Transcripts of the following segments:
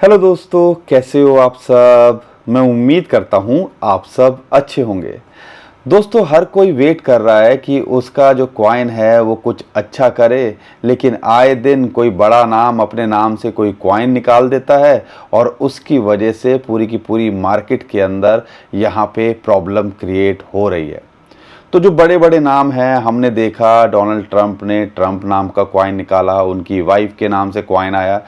Hello दोस्तों, कैसे हो आप सब। मैं उम्मीद करता हूँ आप सब अच्छे होंगे। दोस्तों, हर कोई वेट कर रहा है कि उसका जो कॉइन है वो कुछ अच्छा करे, लेकिन आए दिन कोई बड़ा नाम अपने नाम से कोई कॉइन निकाल देता है और उसकी वजह से पूरी की पूरी मार्केट के अंदर यहाँ पे प्रॉब्लम क्रिएट हो रही है। तो जो बड़े बड़े नाम हैं, हमने देखा डोनाल्ड ट्रंप ने ट्रंप नाम का कॉइन निकाला, उनकी वाइफ के नाम से कॉइन आया।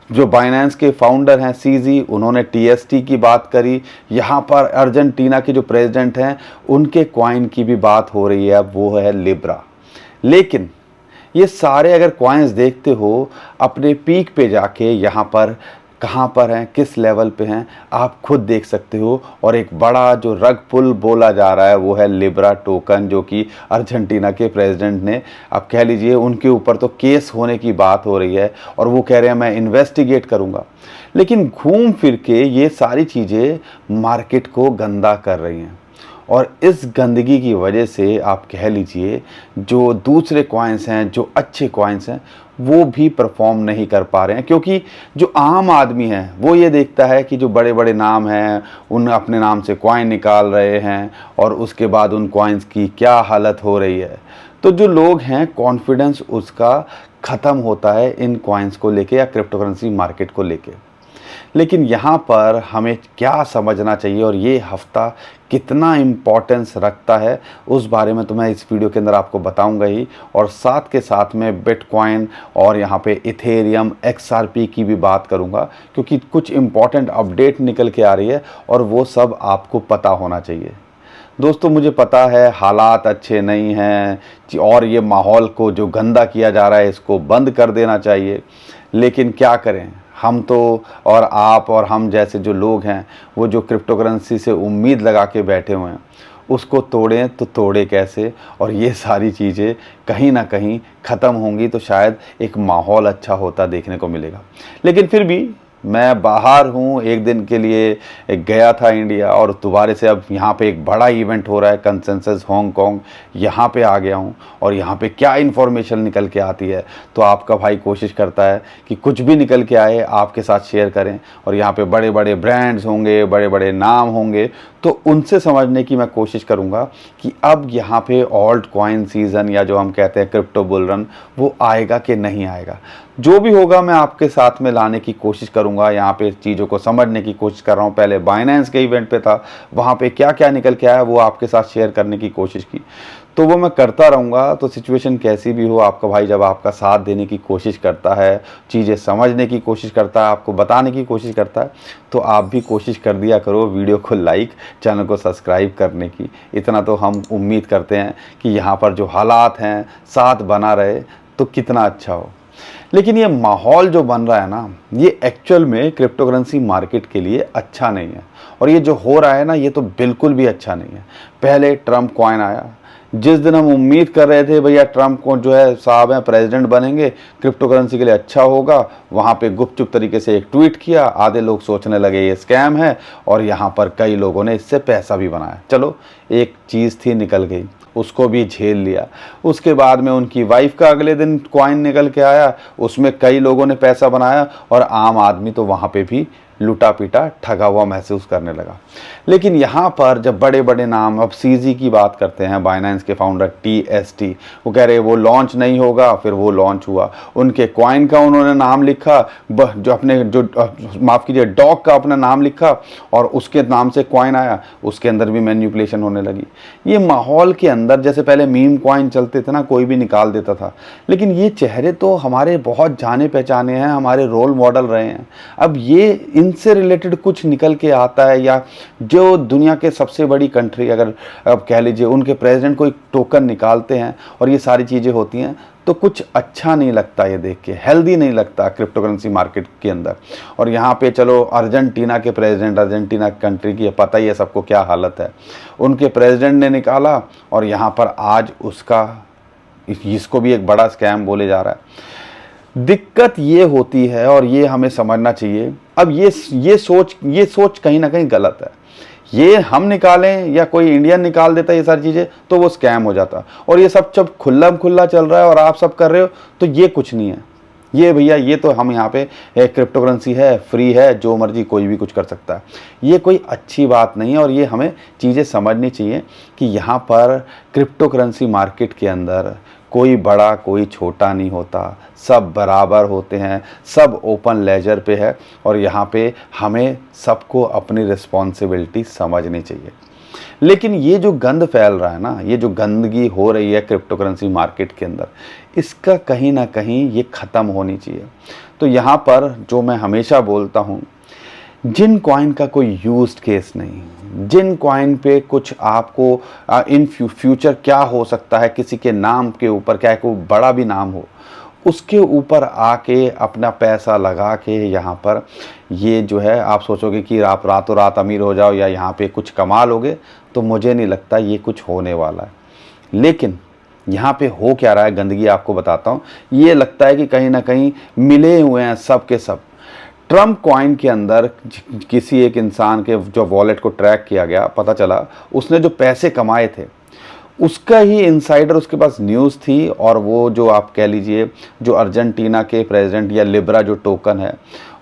जो बाइनेंस के फाउंडर हैं सीजी, उन्होंने टीएसटी की बात करी। यहाँ पर अर्जेंटीना के जो प्रेसिडेंट हैं उनके कॉइन की भी बात हो रही है, वो है लिब्रा। लेकिन ये सारे अगर कॉइन्स देखते हो अपने पीक पे जाके यहाँ पर कहाँ पर हैं, किस लेवल पे हैं, आप खुद देख सकते हो। और एक बड़ा जो रग पुल बोला जा रहा है वो है लिब्रा टोकन, जो कि अर्जेंटीना के प्रेसिडेंट ने, आप कह लीजिए उनके ऊपर तो केस होने की बात हो रही है और वो कह रहे हैं मैं इन्वेस्टिगेट करूँगा। लेकिन घूम फिर के ये सारी चीज़ें मार्केट को गंदा कर रही हैं और इस गंदगी की वजह से आप कह लीजिए जो दूसरे कॉइन्स हैं, जो अच्छे कॉइन्स हैं, वो भी परफॉर्म नहीं कर पा रहे हैं। क्योंकि जो आम आदमी है वो ये देखता है कि जो बड़े बड़े नाम हैं उन अपने नाम से कॉइन निकाल रहे हैं और उसके बाद उन कॉइन्स की क्या हालत हो रही है। तो जो लोग हैं कॉन्फिडेंस उसका ख़त्म होता है इन कॉइन्स को लेके या क्रिप्टो करेंसी मार्केट को लेके। लेकिन यहाँ पर हमें क्या समझना चाहिए और ये हफ्ता कितना इम्पोर्टेंस रखता है उस बारे में तो मैं इस वीडियो के अंदर आपको बताऊंगा ही। और साथ के साथ में बिटकॉइन और यहाँ पे इथेरियम XRP की भी बात करूँगा, क्योंकि कुछ इम्पोर्टेंट अपडेट निकल के आ रही है और वो सब आपको पता होना चाहिए। दोस्तों, मुझे पता है हालात अच्छे नहीं हैं और ये माहौल को जो गंदा किया जा रहा है इसको बंद कर देना चाहिए, लेकिन क्या करें। हम तो और आप और हम जैसे जो लोग हैं वो जो क्रिप्टो करेंसी से उम्मीद लगा के बैठे हुए हैं, उसको तोड़ें तो तोड़े कैसे। और ये सारी चीज़ें कहीं ना कहीं ख़त्म होंगी तो शायद एक माहौल अच्छा होता देखने को मिलेगा। लेकिन फिर भी मैं बाहर हूँ, एक दिन के लिए गया था इंडिया और दोबारा से अब यहाँ पे एक बड़ा इवेंट हो रहा है कंसेंसस हांगकांग, यहाँ पे आ गया हूँ। और यहाँ पे क्या इन्फॉर्मेशन निकल के आती है तो आपका भाई कोशिश करता है कि कुछ भी निकल के आए आपके साथ शेयर करें। और यहाँ पे बड़े बड़े ब्रांड्स होंगे, बड़े बड़े नाम होंगे, तो उनसे समझने की मैं कोशिश करूँगा कि अब यहाँ पे ऑल्ट कॉइन सीज़न या जो हम कहते हैं क्रिप्टो बुल रन, वो आएगा कि नहीं आएगा। जो भी होगा मैं आपके साथ में लाने की कोशिश करूंगा। यहाँ पे चीज़ों को समझने की कोशिश कर रहा हूँ। पहले बाइनेंस के इवेंट पे था, वहाँ पे क्या क्या निकल के आया वो आपके साथ शेयर करने की कोशिश की, तो वो मैं करता रहूँगा। तो सिचुएशन कैसी भी हो, आपका भाई जब आपका साथ देने की कोशिश करता है, चीज़ें समझने की कोशिश करता है, आपको बताने की कोशिश करता है, तो आप भी कोशिश कर दिया करो वीडियो को लाइक, चैनल को सब्सक्राइब करने की। इतना तो हम उम्मीद करते हैं कि यहाँ पर जो हालात हैं साथ बना रहे तो कितना अच्छा हो। लेकिन ये माहौल जो बन रहा है ना, ये एक्चुअल में क्रिप्टो करेंसी मार्केट के लिए अच्छा नहीं है। और ये जो हो रहा है ना, ये तो बिल्कुल भी अच्छा नहीं है। पहले ट्रंप कॉइन आया, जिस दिन हम उम्मीद कर रहे थे भैया ट्रंप को जो है साहब हैं प्रेसिडेंट बनेंगे, क्रिप्टो करेंसी के लिए अच्छा होगा, वहाँ पे गुपचुप तरीके से एक ट्वीट किया, आधे लोग सोचने लगे ये स्कैम है और यहाँ पर कई लोगों ने इससे पैसा भी बनाया। चलो, एक चीज़ थी निकल गई, उसको भी झेल लिया। उसके बाद में उनकी वाइफ का अगले दिन कॉइन निकल के आया, उसमें कई लोगों ने पैसा बनाया और आम आदमी तो वहाँ पे भी लुटा पीटा ठगा हुआ महसूस करने लगा। लेकिन यहाँ पर जब बड़े बड़े नाम, अब सीजी की बात करते हैं, बाइनेंस के फाउंडर टीएसटी, वो कह रहे वो लॉन्च नहीं होगा, फिर वो लॉन्च हुआ। उनके कॉइन का उन्होंने नाम लिखा, जो अपने जो माफ़ कीजिए डॉग का अपना नाम लिखा और उसके नाम से कॉइन आया, उसके अंदर भी मैनिपुलेशन होने लगी। ये माहौल के अंदर जैसे पहले मीम कॉइन चलते थे ना, कोई भी निकाल देता था, लेकिन ये चेहरे तो हमारे बहुत जाने पहचाने हैं, हमारे रोल मॉडल रहे हैं। अब ये इनसे रिलेटेड कुछ निकल के आता है, या जो दुनिया के सबसे बड़ी कंट्री अगर अब कह लीजिए उनके प्रेसिडेंट कोई टोकन निकालते हैं और ये सारी चीज़ें होती हैं, तो कुछ अच्छा नहीं लगता, ये देख के हेल्दी नहीं लगता क्रिप्टो करेंसी मार्केट के अंदर। और यहाँ पे चलो अर्जेंटीना के प्रेसिडेंट, अर्जेंटीना कंट्री की पता ही है सबको क्या हालत है, उनके प्रेसिडेंट ने निकाला और यहाँ पर आज उसका, इसको भी एक बड़ा स्कैम बोले जा रहा है। दिक्कत ये होती है और ये हमें समझना चाहिए। अब ये सोच कहीं ना कहीं गलत है। ये हम निकालें या कोई इंडियन निकाल देता है ये सारी चीज़ें तो वो स्कैम हो जाता। और ये सब जब खुल्ला खुल्ला चल रहा है और आप सब कर रहे हो तो ये कुछ नहीं है, ये भैया ये तो हम यहाँ पे क्रिप्टो करेंसी है, फ्री है, जो मर्जी कोई भी कुछ कर सकता है, ये कोई अच्छी बात नहीं है। और ये हमें चीज़ें समझनी चाहिए कि यहाँ पर क्रिप्टो करेंसी मार्केट के अंदर कोई बड़ा कोई छोटा नहीं होता, सब बराबर होते हैं, सब ओपन लेजर पे है। और यहाँ पे हमें सबको अपनी रिस्पॉन्सिबिलिटी समझनी चाहिए। लेकिन ये जो गंद फैल रहा है ना, ये जो गंदगी हो रही है क्रिप्टो करेंसी मार्केट के अंदर, इसका कहीं ना कहीं ये ख़त्म होनी चाहिए। तो यहाँ पर जो मैं हमेशा बोलता हूँ, जिन कॉइन का कोई यूज्ड केस नहीं, जिन कॉइन पे कुछ आपको इन फ्यूचर क्या हो सकता है, किसी के नाम के ऊपर, क्या कोई बड़ा भी नाम हो, उसके ऊपर आके अपना पैसा लगा के यहाँ पर ये जो है आप सोचोगे कि आप रातों रात अमीर हो जाओ या यहाँ पे कुछ कमा लोगे, तो मुझे नहीं लगता ये कुछ होने वाला है। लेकिन यहाँ पे हो क्या रहा है, गंदगी आपको बताता हूँ। ये लगता है कि कहीं ना कहीं मिले हुए हैं सब के सब। ट्रम्प कॉइन के अंदर किसी एक इंसान के जो वॉलेट को ट्रैक किया गया, पता चला उसने जो पैसे कमाए थे उसका ही इनसाइडर उसके पास न्यूज़ थी। और वो जो आप कह लीजिए जो अर्जेंटीना के प्रेसिडेंट या लिब्रा जो टोकन है,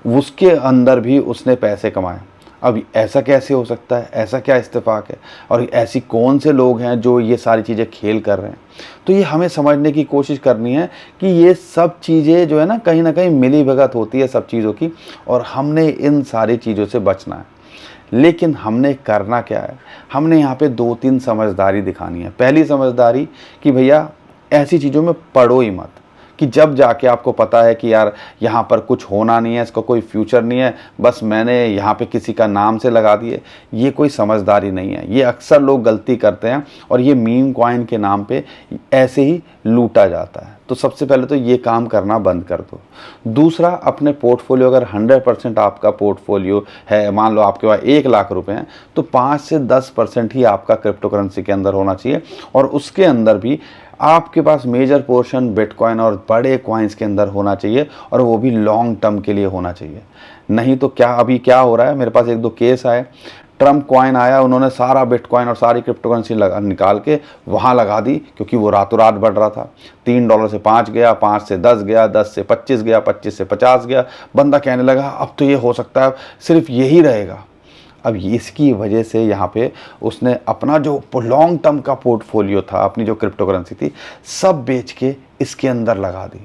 उसके अंदर भी उसने पैसे कमाए। अब ऐसा कैसे हो सकता है, ऐसा क्या इत्तेफाक है, और ऐसी कौन से लोग हैं जो ये सारी चीज़ें खेल कर रहे हैं। तो ये हमें समझने की कोशिश करनी है कि ये सब चीज़ें जो है ना कहीं मिली भगत होती है सब चीज़ों की, और हमने इन सारी चीज़ों से बचना है। लेकिन हमने करना क्या है, हमने यहाँ पे 2-3 समझदारी दिखानी है। पहली समझदारी कि भैया ऐसी चीज़ों में पड़ो ही मत, कि जब जाके आपको पता है कि यार यहाँ पर कुछ होना नहीं है, इसका कोई फ्यूचर नहीं है, बस मैंने यहाँ पे किसी का नाम से लगा दिए, ये कोई समझदारी नहीं है। ये अक्सर लोग गलती करते हैं और ये मीम कॉइन के नाम पे ऐसे ही लूटा जाता है। तो सबसे पहले तो ये काम करना बंद कर दो। दूसरा, अपने पोर्टफोलियो अगर 100% आपका पोर्टफोलियो है, मान लो आपके पास 1 लाख रुपए हैं, तो 5 से 10% ही आपका क्रिप्टो करेंसी के अंदर होना चाहिए। और उसके अंदर भी आपके पास मेजर पोर्शन बिटकॉइन और बड़े कॉइन्स के अंदर होना चाहिए, और वो भी लॉन्ग टर्म के लिए होना चाहिए। नहीं तो अभी क्या हो रहा है, मेरे पास 1-2 केस आए, ट्रम्प कॉइन आया, उन्होंने सारा बिटकॉइन और सारी क्रिप्टो करेंसी निकाल के वहाँ लगा दी, क्योंकि वो रातों रात बढ़ रहा था। $3 से 5 गया, 5 से 10 गया, 10 से 25 गया, 25 से 50 गया। बंदा कहने लगा अब तो ये हो सकता है सिर्फ यही रहेगा। अब इसकी वजह से यहाँ पे उसने अपना जो लॉन्ग टर्म का पोर्टफोलियो था, अपनी जो क्रिप्टो करेंसी थी, सब बेच के इसके अंदर लगा दी।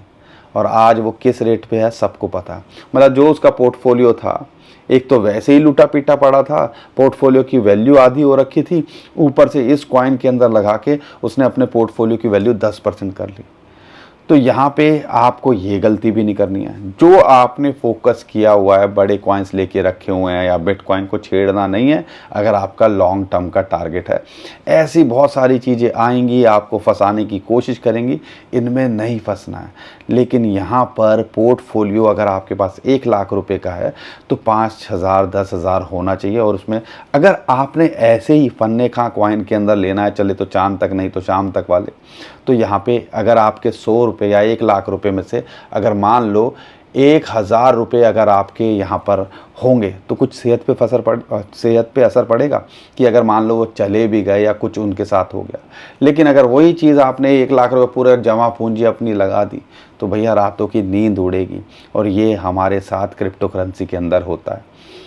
और आज वो किस रेट पे है सबको पता है। मतलब जो उसका पोर्टफोलियो था, एक तो वैसे ही लूटा पीटा पड़ा था, पोर्टफोलियो की वैल्यू आधी हो रखी थी, ऊपर से इस कॉइन के अंदर लगा के उसने अपने पोर्टफोलियो की वैल्यू 10% कर ली। तो यहाँ पे आपको ये गलती भी नहीं करनी है। जो आपने फोकस किया हुआ है, बड़े कॉइन्स लेके रखे हुए हैं या बिटकॉइन को छेड़ना नहीं है, अगर आपका लॉन्ग टर्म का टारगेट है। ऐसी बहुत सारी चीज़ें आएंगी, आपको फंसाने की कोशिश करेंगी, इनमें नहीं फंसना है। लेकिन यहाँ पर पोर्टफोलियो अगर आपके पास 1 लाख रुपए का है तो 5,000 10,000 होना चाहिए। और उसमें अगर आपने ऐसे ही फन्ने खां कॉइन के अंदर लेना है, चले तो चांद तक नहीं तो शाम तक वाले, तो यहाँ पे अगर आपके 100 रुपये या 1 लाख रुपए में से अगर मान लो 1,000 रुपये अगर आपके यहाँ पर होंगे, तो कुछ सेहत पे असर पड़ेगा कि अगर मान लो वो चले भी गए या कुछ उनके साथ हो गया। लेकिन अगर वही चीज़ आपने 1 लाख रुपये पूरे जमा पूंजी अपनी लगा दी, तो भैया रातों की नींद उड़ेगी। और ये हमारे साथ क्रिप्टो करेंसी के अंदर होता है।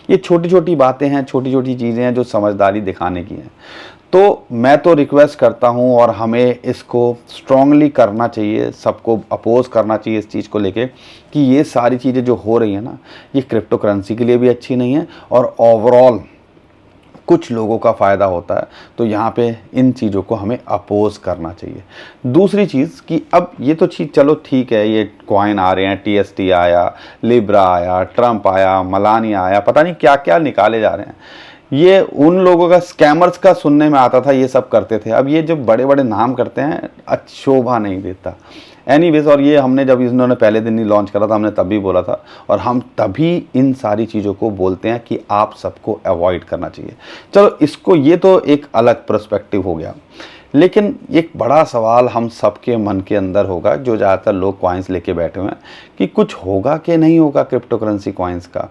ये छोटी छोटी बातें हैं, छोटी छोटी चीज़ें हैं जो समझदारी दिखाने की हैं। तो मैं तो रिक्वेस्ट करता हूं, और हमें इसको स्ट्रांगली करना चाहिए, सबको अपोज करना चाहिए इस चीज़ को लेके कि ये सारी चीज़ें जो हो रही हैं ना, ये क्रिप्टो करेंसी के लिए भी अच्छी नहीं है, और ओवरऑल कुछ लोगों का फ़ायदा होता है। तो यहाँ पे इन चीज़ों को हमें अपोज करना चाहिए। दूसरी चीज़ कि अब ये तो चीज़ चलो ठीक है, ये कॉइन आ रहे हैं, TST आया, लिब्रा आया, ट्रम्प आया, मलानिया आया, पता नहीं क्या क्या निकाले जा रहे हैं। ये उन लोगों का, स्कैमर्स का सुनने में आता था, ये सब करते थे। अब ये जब बड़े बड़े नाम करते हैं, शोभा नहीं देता। एनीवेज, और ये हमने जब इन्होंने पहले दिन ही लॉन्च करा था, हमने तभी बोला था, और हम तभी इन सारी चीज़ों को बोलते हैं कि आप सबको अवॉइड करना चाहिए। चलो इसको, ये तो एक अलग पर्सपेक्टिव हो गया। लेकिन एक बड़ा सवाल हम सबके मन के अंदर होगा, जो ज़्यादातर लोग कॉइन्स लेके बैठे हुए हैं, कि कुछ होगा कि नहीं होगा क्रिप्टो करेंसी कॉइन्स का।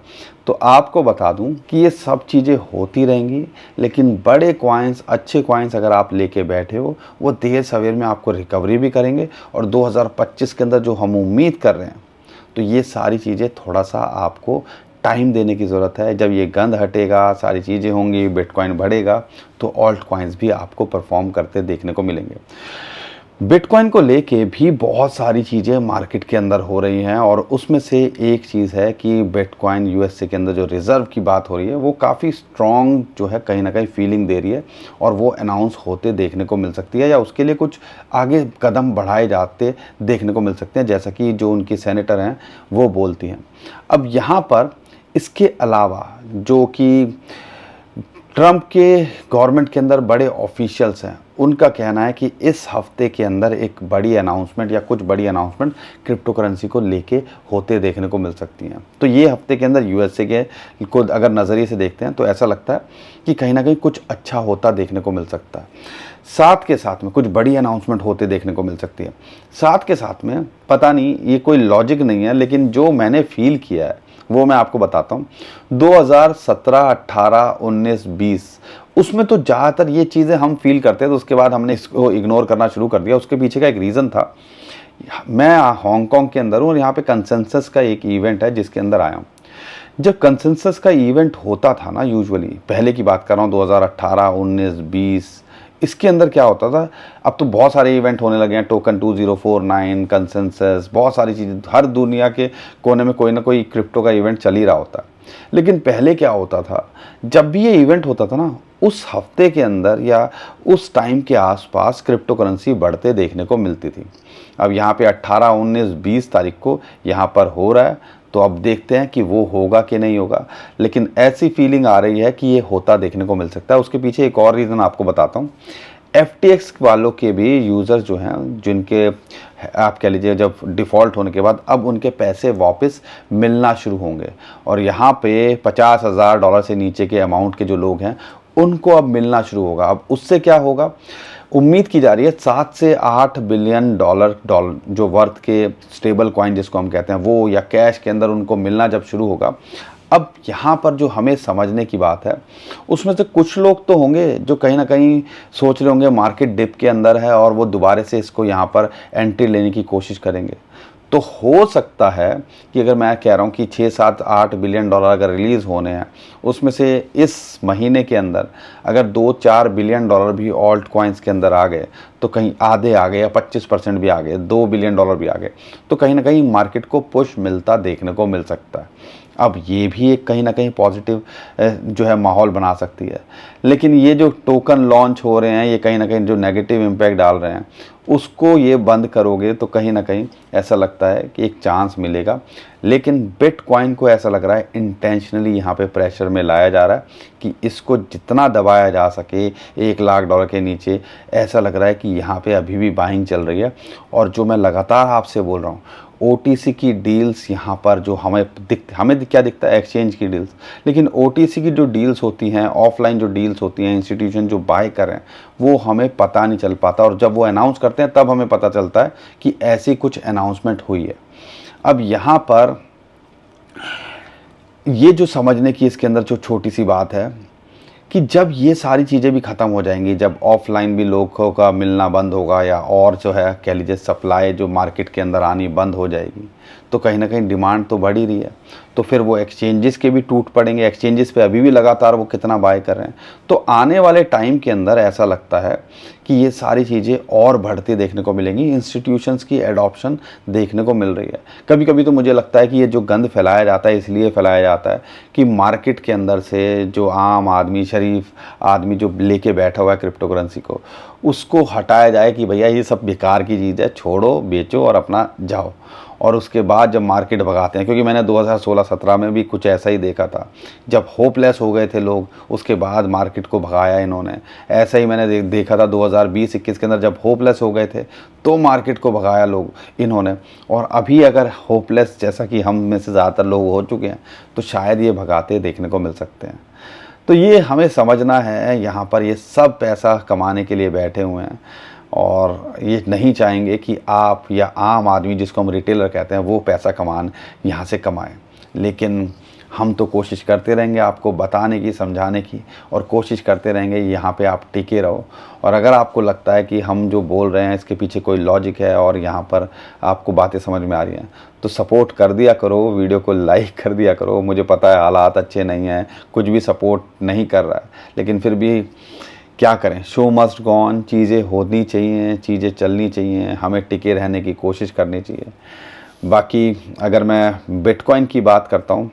तो आपको बता दूं कि ये सब चीज़ें होती रहेंगी, लेकिन बड़े कॉइन्स, अच्छे कॉइन्स अगर आप लेके बैठे हो, वो देर सवेर में आपको रिकवरी भी करेंगे। और 2025 के अंदर जो हम उम्मीद कर रहे हैं, तो ये सारी चीज़ें थोड़ा सा आपको टाइम देने की ज़रूरत है। जब ये गंध हटेगा, सारी चीज़ें होंगी, बिटकॉइन बढ़ेगा, तो ऑल्ट कॉइन्स भी आपको परफॉर्म करते देखने को मिलेंगे। बिटकॉइन को लेके भी बहुत सारी चीज़ें मार्केट के अंदर हो रही हैं और उसमें से एक चीज़ है कि बिटकॉइन यूएसए के अंदर जो रिज़र्व की बात हो रही है वो काफ़ी स्ट्रॉन्ग जो है कहीं ना कहीं फीलिंग दे रही है और वो अनाउंस होते देखने को मिल सकती है या उसके लिए कुछ आगे कदम बढ़ाए जाते देखने को मिल सकते हैं, जैसा कि जो उनकी सेनेटर हैं वो बोलती हैं। अब यहाँ पर इसके अलावा जो कि ट्रंप के गवर्नमेंट के अंदर बड़े ऑफिशियल्स हैं, उनका कहना है कि इस हफ्ते के अंदर एक बड़ी अनाउंसमेंट या कुछ बड़ी अनाउंसमेंट क्रिप्टो करेंसी को लेके होते देखने को मिल सकती हैं। तो ये हफ्ते के अंदर यूएसए के को अगर नज़रिए से देखते हैं तो ऐसा लगता है कि कहीं ना कहीं कुछ अच्छा होता देखने को मिल सकता है। साथ के साथ में कुछ बड़ी अनाउंसमेंट होते देखने को मिल सकती है। साथ के साथ में पता नहीं, ये कोई लॉजिक नहीं है, लेकिन जो मैंने फील किया है वो मैं आपको बताता हूँ। 2017, 18, 19, 20 उसमें तो ज़्यादातर ये चीज़ें हम फील करते हैं, तो उसके बाद हमने इसको इग्नोर करना शुरू कर दिया। उसके पीछे का एक रीज़न था, मैं हांगकांग के अंदर हूँ और यहाँ पे कंसेंसस का एक इवेंट है जिसके अंदर आया हूँ। जब कंसेंसस का इवेंट होता था ना, यूजुअली पहले की बात कर रहा हूँ 2018, 19, 20, इसके अंदर क्या होता था, अब तो बहुत सारे इवेंट होने लगे हैं, टोकन 2049, कंसेंसस, बहुत सारी चीज़ें, हर दुनिया के कोने में कोई ना कोई क्रिप्टो का इवेंट चल ही रहा होता है। लेकिन पहले क्या होता था, जब भी ये इवेंट होता था ना, उस हफ्ते के अंदर या उस टाइम के आसपास क्रिप्टो करेंसी बढ़ते देखने को मिलती थी। अब यहाँ पे 18, 19, 20 तारीख को यहाँ पर हो रहा है, तो अब देखते हैं कि वो होगा कि नहीं होगा, लेकिन ऐसी फीलिंग आ रही है कि ये होता देखने को मिल सकता है। उसके पीछे एक और रीज़न आपको बताता हूँ। FTX वालों के भी यूज़र्स जो हैं, जिनके आप कह लीजिए जब डिफ़ॉल्ट होने के बाद अब उनके पैसे वापस मिलना शुरू होंगे और यहाँ पे $50,000 से नीचे के अमाउंट के जो लोग हैं उनको अब मिलना शुरू होगा। अब उससे क्या होगा, उम्मीद की जा रही है 7 से 8 बिलियन डॉलर जो वर्थ के स्टेबल कॉइन जिसको हम कहते हैं वो, या कैश के अंदर उनको मिलना जब शुरू होगा। अब यहाँ पर जो हमें समझने की बात है, उसमें से कुछ लोग तो होंगे जो कहीं ना कहीं सोच रहे होंगे मार्केट डिप के अंदर है और वो दोबारा से इसको यहाँ पर एंट्री लेने की कोशिश करेंगे। तो हो सकता है कि अगर मैं कह रहा हूँ कि 6, 7, 8 बिलियन डॉलर अगर रिलीज़ होने हैं, उसमें से इस महीने के अंदर अगर 2, 4 बिलियन डॉलर भी ऑल्ट कॉइन्स के अंदर आ गए, तो कहीं आधे आ गए या 25% भी आ गए, 2 बिलियन डॉलर भी आ गए, तो कहीं ना कहीं मार्केट को पुश मिलता देखने को मिल सकता है। अब ये भी एक कहीं ना कहीं पॉजिटिव जो है माहौल बना सकती है। लेकिन ये जो टोकन लॉन्च हो रहे हैं, ये कहीं ना कहीं जो नेगेटिव इम्पैक्ट डाल रहे हैं, उसको ये बंद करोगे तो कहीं ना कहीं ऐसा लगता है कि एक चांस मिलेगा। लेकिन बिटकॉइन को ऐसा लग रहा है इंटेंशनली यहाँ पे प्रेशर में लाया जा रहा है कि इसको जितना दबाया जा सके $1,00,000 के नीचे। ऐसा लग रहा है कि यहाँ पे अभी भी बाइंग चल रही है। और जो मैं लगातार आपसे बोल रहा हूँ, OTC की डील्स यहाँ पर जो हमें क्या दिखता है, एक्सचेंज की डील्स, लेकिन OTC की जो डील्स होती हैं, ऑफलाइन जो डील्स होती हैं, इंस्टीट्यूशन जो बाय कर रहे हैं, वो हमें पता नहीं चल पाता और जब वो अनाउंस करते हैं तब हमें पता चलता है कि ऐसी कुछ अनाउंसमेंट हुई है। अब यहाँ पर ये जो समझने की इसके अंदर जो छोटी सी बात है कि जब ये सारी चीज़ें भी ख़त्म हो जाएंगी, जब ऑफलाइन भी लोगों का मिलना बंद होगा या और जो है कह लीजिए सप्लाई जो मार्केट के अंदर आनी बंद हो जाएगी, तो कहीं ना कहीं डिमांड तो बढ़ ही रही है, तो फिर वो एक्सचेंजेस के भी टूट पड़ेंगे। एक्सचेंजेस पे अभी भी लगातार वो कितना बाय कर रहे हैं, तो आने वाले टाइम के अंदर ऐसा लगता है कि ये सारी चीज़ें और बढ़ती देखने को मिलेंगी। इंस्टीट्यूशंस की एडॉप्शन देखने को मिल रही है। कभी कभी तो मुझे लगता है कि ये जो गंद फैलाया जाता है इसलिए फैलाया जाता है कि मार्केट के अंदर से जो आम आदमी, शरीफ आदमी जो लेके बैठा हुआ है क्रिप्टो करेंसी को, उसको हटाया जाए कि भैया ये सब बेकार की चीज़ है, छोड़ो, बेचो और अपना जाओ। और उसके बाद जब मार्केट भगाते हैं, क्योंकि मैंने 2016-17 में भी कुछ ऐसा ही देखा था, जब होपलेस हो गए थे लोग, उसके बाद मार्केट को भगाया इन्होंने। ऐसा ही मैंने देखा था 2020-21 के अंदर, जब होपलेस हो गए थे तो मार्केट को भगाया लोग इन्होंने। और अभी अगर होपलेस जैसा कि हम में से ज़्यादातर लोग हो चुके हैं, तो शायद ये भगाते देखने को मिल सकते हैं। तो ये हमें समझना है, यहाँ पर ये सब पैसा कमाने के लिए बैठे हुए हैं और ये नहीं चाहेंगे कि आप या आम आदमी, जिसको हम रिटेलर कहते हैं, वो पैसा यहाँ से कमाएं। लेकिन हम तो कोशिश करते रहेंगे आपको बताने की, समझाने की, और कोशिश करते रहेंगे यहाँ पे आप टिके रहो। और अगर आपको लगता है कि हम जो बोल रहे हैं इसके पीछे कोई लॉजिक है और यहाँ पर आपको बातें समझ में आ रही हैं, तो सपोर्ट कर दिया करो, वीडियो को लाइक कर दिया करो। मुझे पता है हालात अच्छे नहीं हैं, कुछ भी सपोर्ट नहीं कर रहा है, लेकिन फिर भी क्या करें, शो मस्ट गो ऑन। चीज़ें होनी चाहिए, चीज़ें चलनी चाहिए, हमें टिके रहने की कोशिश करनी चाहिए। बाकी अगर मैं बिटकॉइन की बात करता हूँ,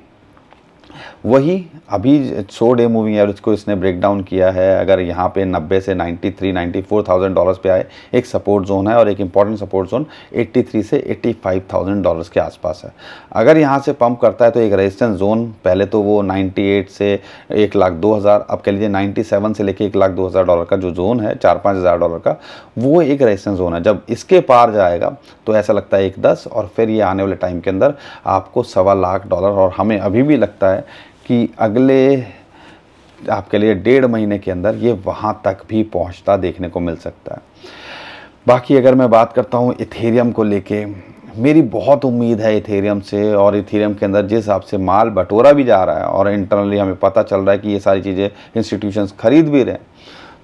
वही अभी 100 डे मूविंग एवरेज को इसने ब्रेक डाउन किया है। अगर यहाँ पे 90 से 93-94,000 डॉलर्स पे आए, एक सपोर्ट जोन है, और एक इंपॉर्टेंट सपोर्ट जोन 83 से 85,000 डॉलर्स के आसपास है। अगर यहाँ से पंप करता है तो एक रेजिस्टेंस जोन, पहले तो वो 98 से 1,02,000, अब कह लीजिए 97 से लेके 1,02,000 डॉलर का जो जोन है, 4-5 हज़ार डॉलर का, वो एक रेजिस्टेंस जोन है। जब इसके पार जाएगा तो ऐसा लगता है 1,10, और फिर ये आने वाले टाइम के अंदर आपको $1,25,000, और हमें अभी भी लगता है कि अगले आपके लिए 1.5 महीने के अंदर ये वहाँ तक भी पहुँचता देखने को मिल सकता है। बाकी अगर मैं बात करता हूँ इथेरियम को लेके, मेरी बहुत उम्मीद है इथेरियम से, और इथेरियम के अंदर जिस हिसाब से माल बटोरा भी जा रहा है और इंटरनली हमें पता चल रहा है कि ये सारी चीज़ें इंस्टीट्यूशंस खरीद भी रहे हैं,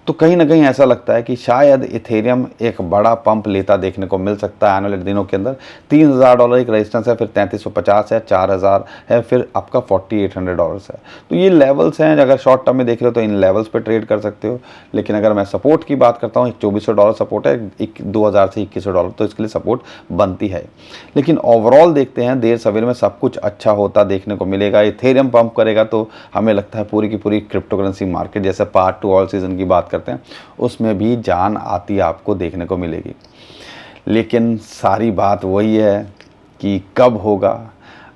तो कहीं ना कहीं ऐसा लगता है कि शायद इथेरियम एक बड़ा पंप लेता देखने को मिल सकता है आने वाले दिनों के अंदर। $3,000 एक रेजिस्टेंस है, फिर 3,350 है, 4,000 है, फिर आपका $4,800 है। तो ये लेवल्स हैं, अगर शॉर्ट टर्म में देख रहे हो तो इन लेवल्स पे ट्रेड कर सकते हो। लेकिन अगर मैं सपोर्ट की बात करता हूँ, $2,400 सपोर्ट है, 2,000 से $2,100, तो इसके लिए सपोर्ट बनती है। लेकिन ओवरऑल देखते हैं देर सवेर में सब कुछ अच्छा होता देखने को मिलेगा। इथेरियम पंप करेगा तो हमें लगता है पूरी की पूरी क्रिप्टो करेंसी मार्केट, जैसे पार्ट 2 ऑल सीजन की बात करते हैं, उसमें भी जान आती आपको देखने को मिलेगी। लेकिन सारी बात वही है कि कब होगा,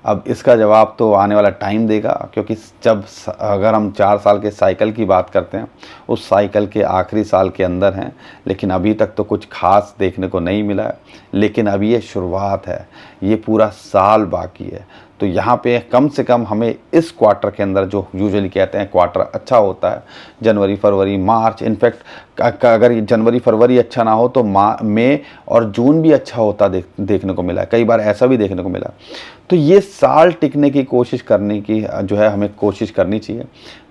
अब इसका जवाब तो आने वाला टाइम देगा। क्योंकि जब अगर हम 4 साल के साइकिल की बात करते हैं, उस साइकिल के आखिरी साल के अंदर हैं, लेकिन अभी तक तो कुछ खास देखने को नहीं मिला है। लेकिन अभी ये शुरुआत है, ये पूरा साल बाकी है। तो यहाँ पे कम से कम हमें इस क्वार्टर के अंदर, जो यूजुअली कहते हैं क्वार्टर अच्छा होता है, जनवरी, फरवरी, मार्च, इनफैक्ट अगर जनवरी फरवरी अच्छा ना हो तो मई और जून भी अच्छा होता देखने को मिला है। कई बार ऐसा भी देखने को मिला। तो ये साल टिकने की कोशिश करने की जो है हमें कोशिश करनी चाहिए।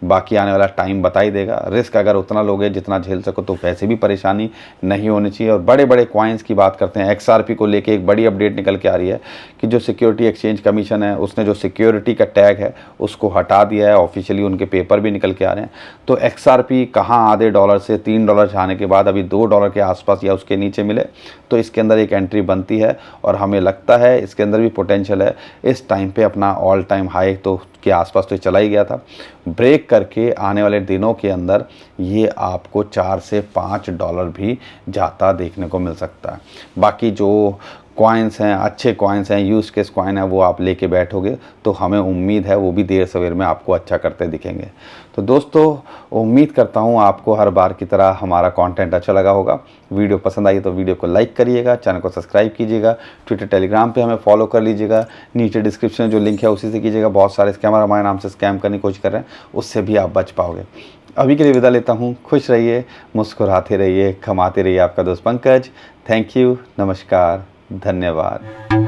बाकी आने वाला टाइम बता ही देगा। रिस्क अगर उतना लोगे जितना झेल सको तो वैसे भी परेशानी नहीं होनी चाहिए। और बड़े बड़े कॉइन्स की बात करते हैं, XRP को लेके एक बड़ी अपडेट निकल के आ रही है कि जो सिक्योरिटी एक्सचेंज कमीशन है उसने जो सिक्योरिटी का टैग है उसको हटा दिया है। ऑफिशियली उनके पेपर भी निकल के आ रहे हैं। तो XRP कहाँ आधे डॉलर से $3 जाने के बाद अभी $2 के आसपास या उसके नीचे मिले तो इसके अंदर एक एंट्री बनती है, और हमें लगता है इसके अंदर भी पोटेंशियल है। इस टाइम पे अपना ऑल टाइम हाई तो के आसपास तो चला ही गया था, ब्रेक करके आने वाले दिनों के अंदर ये आपको $4 से $5 भी जाता देखने को मिल सकता है। बाकी जो कॉइन्स हैं, अच्छे कॉइन्स हैं, यूज केस कॉइन है, वो आप लेके बैठोगे तो हमें उम्मीद है वो भी देर सवेर में आपको अच्छा करते दिखेंगे। तो दोस्तों, उम्मीद करता हूँ आपको हर बार की तरह हमारा कंटेंट अच्छा लगा होगा। वीडियो पसंद आई तो वीडियो को लाइक करिएगा, चैनल को सब्सक्राइब कीजिएगा, ट्विटर टेलीग्राम पे हमें फॉलो कर लीजिएगा, नीचे डिस्क्रिप्शन में जो लिंक है उसी से कीजिएगा। बहुत सारे स्कैमर हमारे नाम से स्कैम करने की कोशिश कर रहे हैं, उससे भी आप बच पाओगे। अभी के लिए विदा लेता हूँ। खुश रहिए, मुस्कुराते रहिए, कमाते रहिए। आपका दोस्त पंकज। थैंक यू, नमस्कार, धन्यवाद।